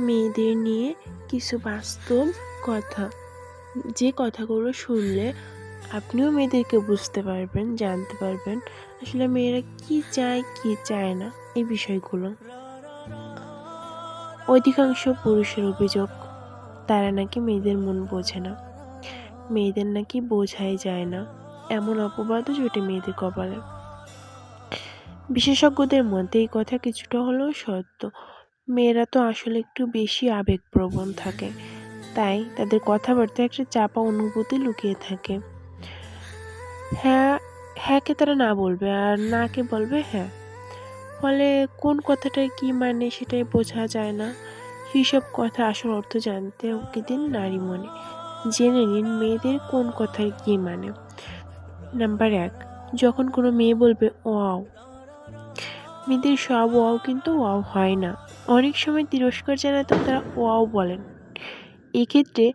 মেয়েদের নিয়ে কিছু বাস্তব কথা, যে কথাগুলো শুনলে আপনিও মেয়েদেরকে বুঝতে পারবেন, জানতে পারবেন আসলে মেয়েরা কি চায় কি চায় না এই বিষয়গুলো। অধিকাংশ পুরুষের অভিযোগ তারা নাকি মেয়েদের মন বোঝে না, মেয়েদের নাকি বোঝাই যায় না, এমন অপবাদও জোটে মেয়েদের কপালে। বিশেষজ্ঞদের মতে এই কথা কিছুটা হলেও সত্য। মেয়েরা তো আসলে একটু বেশি আবেগপ্রবণ থাকে, তাই তাদের কথাবার্তায় একটা চাপা অনুভূতি লুকিয়ে থাকে। হ্যাঁ, হ্যাঁকে তারা না বলবে আর নাকে বলবে হ্যাঁ, ফলে কোন কথাটার কি মানে সেটাই বোঝা যায় না। সেসব কথা আসল অর্থ জানতে ওকে দিন নারী মনে। জেনে নিন মেয়েদের কোন কথার কি মানে। নাম্বার 1, যখন কোনো মেয়ে বলবে ওয়াও। মেয়েদের সব ওয়াও কিন্তু ওয়াও হয় না, অনেক সময় তিরস্কার জানাতেও তারা ওয়াও বলেন। এক্ষেত্রে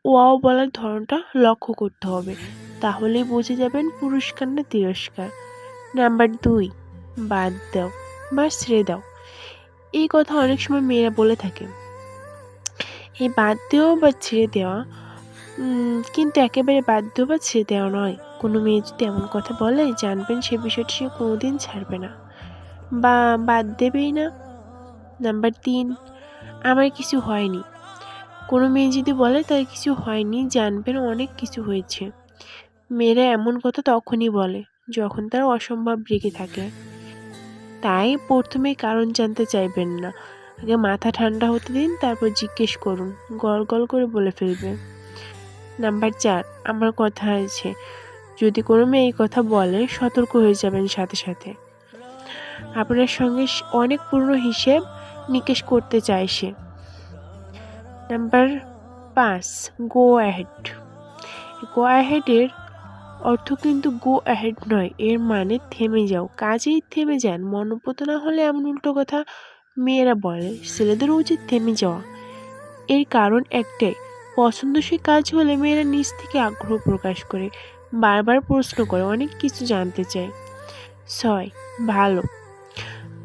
ওয়াও বলার ধরনটা লক্ষ্য করতে হবে, তাহলেই বুঝে যাবেন পুরস্কার না তিরস্কার। নাম্বার 2, বাদ দাও বা ছেড়ে দাও। এই কথা অনেক সময় মেয়েরা বলে থাকে। এই বাদ দেওয়া বা ছেড়ে দেওয়া কিন্তু একেবারে বাদ দেওয়া বা ছেড়ে দেওয়া নয়। কোনো মেয়ে যদি এমন কথা বলে জানবেন সে বিষয়টি সে কোনোদিন ছাড়বে না বা বাদ দেবেই না। নাম্বার 3, আমার কিছু হয়নি। কোনো মেয়ে যদি বলে তার কিছু হয়নি জানবেন অনেক কিছু হয়েছে। মেয়েরা এমন কথা তখনই বলে যখন তারা অসম্ভব রেগে থাকে। তাই প্রথমেই কারণ জানতে চাইবেন না, আগে মাথা ঠান্ডা হতে দিন, তারপর জিজ্ঞেস করুন, গল করে বলে ফেলবে। নাম্বার 4, আমার কথা আছে। যদি কোনো মেয়ে এই কথা বলে সতর্ক হয়ে যাবেন সাথে সাথে। আপনার সঙ্গে অনেক পুরনো হিসেব নিকেশ করতে চায় সে। Number 5, go ahead. গো অ্যাহেডের অর্থ কিন্তু গো অ্যাহেড নয়, এর মানে থেমে যাও, কাজেই থেমে যান। মনোপুত না হলে এমন উল্টো কথা মেয়েরা বলে, ছেলেদের উচিত থেমে যাওয়া। এর কারণ একটাই, পছন্দসই কাজ হলে মেয়েরা নিজ থেকে আগ্রহ প্রকাশ করে, বারবার প্রশ্ন করে, অনেক কিছু জানতে চায়। 6, ভালো।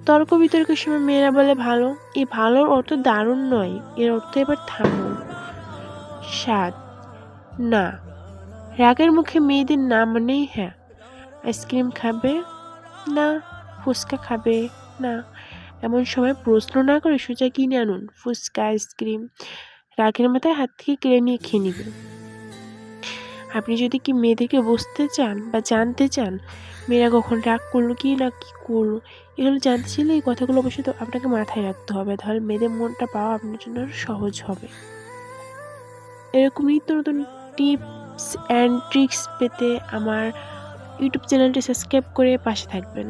তর্ক বিতর্কের সময় মেয়েরা বলে ভালো, এই ভালোর অর্থ দারুণ নয়, এর অর্থ এবার থামো। 7, না। রাগের মুখে মেয়েদের না মানেই হ্যাঁ। আইসক্রিম খাবে না, ফুচকা খাবে না, এমন সময় প্রশ্ন না করে সোজা কিনে আনুন ফুচকা আইসক্রিম, রাগের মাথায় হাত থেকে কেড়ে নিয়ে খেয়ে নেবে। আপনি যদি কি মেয়েদেরকে বুঝতে চান বা জানতে চান মেয়েরা কখন রাগ করলো কি না কি করলো, এগুলো জানতে চাইলে এই কথাগুলো অবশ্যই তো আপনাকে মাথায় রাখতে হবে, তাহলে মেয়েদের মনটা পাওয়া আপনার জন্য আরো সহজ হবে। এরকম নিত্য নতুন টিপস অ্যান্ড ট্রিক্স পেতে আমার ইউটিউব চ্যানেলটি সাবস্ক্রাইব করে পাশে থাকবেন।